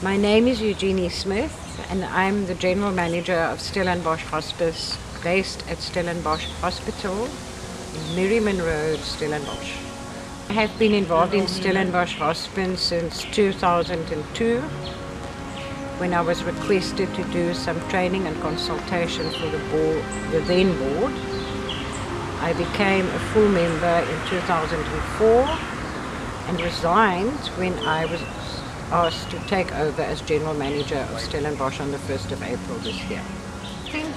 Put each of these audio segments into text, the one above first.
My name is Eugénie Smith and I'm the General Manager of Stellenbosch Hospice based at Stellenbosch Hospital in Merriman Road, Stellenbosch. I have been involved in Stellenbosch Hospice since 2002 when I was requested to do some training and consultation for the then board. I became a full member in 2004 and resigned when I was asked to take over as General Manager of Stellenbosch on the 1st of April this year. I think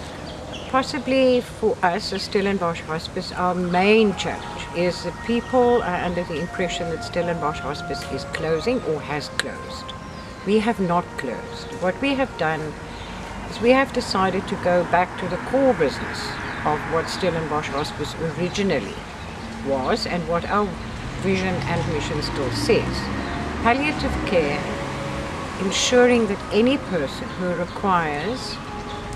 possibly for us as Stellenbosch Hospice, our main challenge is that people are under the impression that Stellenbosch Hospice is closing or has closed. We have not closed. What we have done is we have decided to go back to the core business of what Stellenbosch Hospice originally was and what our vision and mission still says. Palliative care, ensuring that any person who requires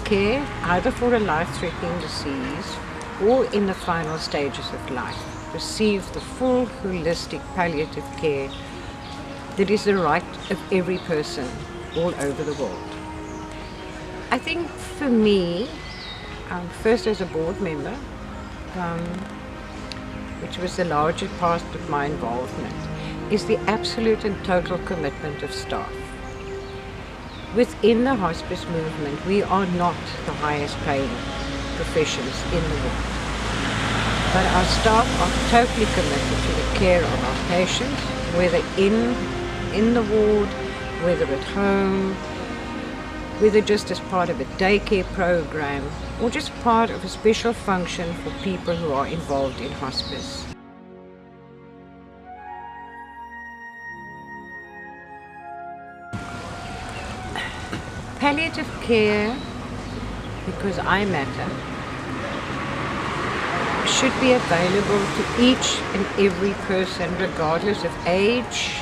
care either for a life-threatening disease or in the final stages of life receive the full holistic palliative care that is the right of every person all over the world. I think for me, first as a board member, which was the larger part of my involvement, is the absolute and total commitment of staff. Within the hospice movement, we are not the highest paying professions in the world. But our staff are totally committed to the care of our patients, whether in the ward, whether at home, whether just as part of a daycare program, or just part of a special function for people who are involved in hospice. Palliative care, because I matter, should be available to each and every person regardless of age,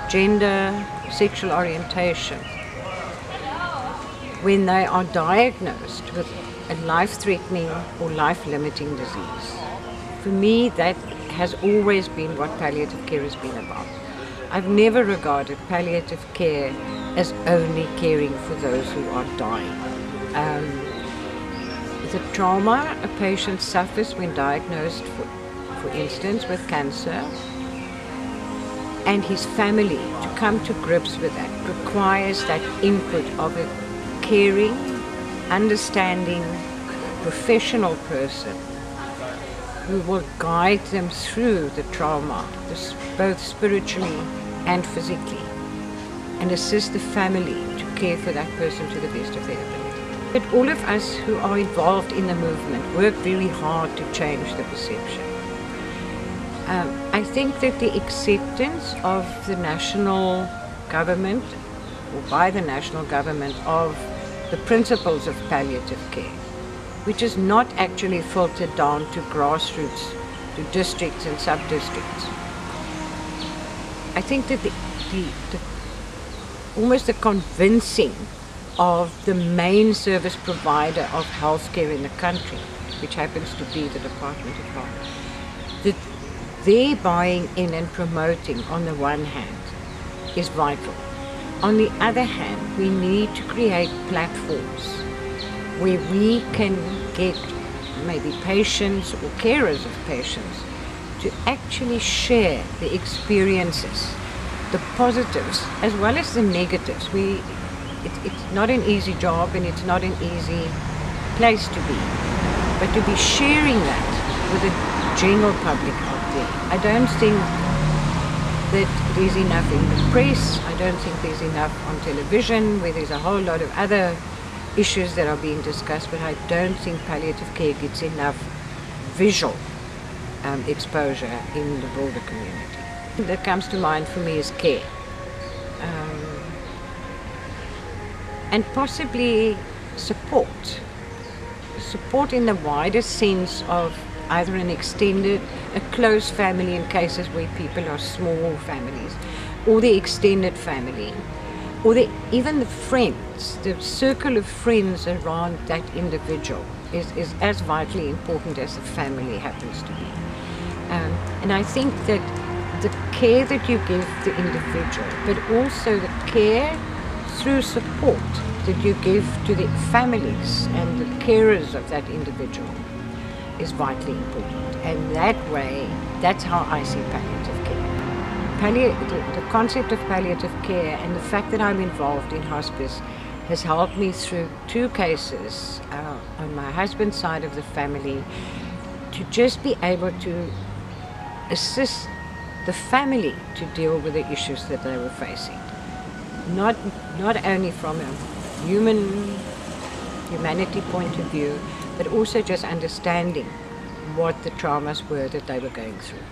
gender, sexual orientation, when they are diagnosed with a life-threatening or life-limiting disease. For me, that has always been what palliative care has been about. I've never regarded palliative care as only caring for those who are dying. The trauma a patient suffers when diagnosed, for instance, with cancer, and his family to come to grips with that requires that input of a caring, understanding, professional person who will guide them through the trauma, both spiritually and physically, and assist the family to care for that person to the best of their ability. But all of us who are involved in the movement work very hard to change the perception. I think that the acceptance of the national government, or by the national government, of the principles of palliative care, which is not actually filtered down to grassroots, to districts and sub-districts. I think that almost the convincing of the main service provider of healthcare in the country, which happens to be the Department of Health, that their buying in and promoting on the one hand is vital. On the other hand, we need to create platforms where we can get maybe patients or carers of patients to actually share the experiences, the positives as well as the negatives. It's not an easy job and it's not an easy place to be, but to be sharing that with the general public out there. I don't think that there's enough in the press. I don't think there's enough on television where there's a whole lot of other issues that are being discussed, but I don't think palliative care gets enough visual exposure in the broader community. That comes to mind for me is care. And possibly support in the wider sense of either an extended, a close family in cases where people are small families, or the extended family, or even the friends, the circle of friends around that individual is as vitally important as the family happens to be. And I think that the care that you give the individual, but also the care through support that you give to the families and the carers of that individual is vitally important. And that way, that's how I see palliative care. The concept of palliative care and the fact that I'm involved in hospice has helped me through 2 cases on my husband's side of the family to just be able to assist the family to deal with the issues that they were facing. Not only from a humanity point of view, but also just understanding what the traumas were that they were going through.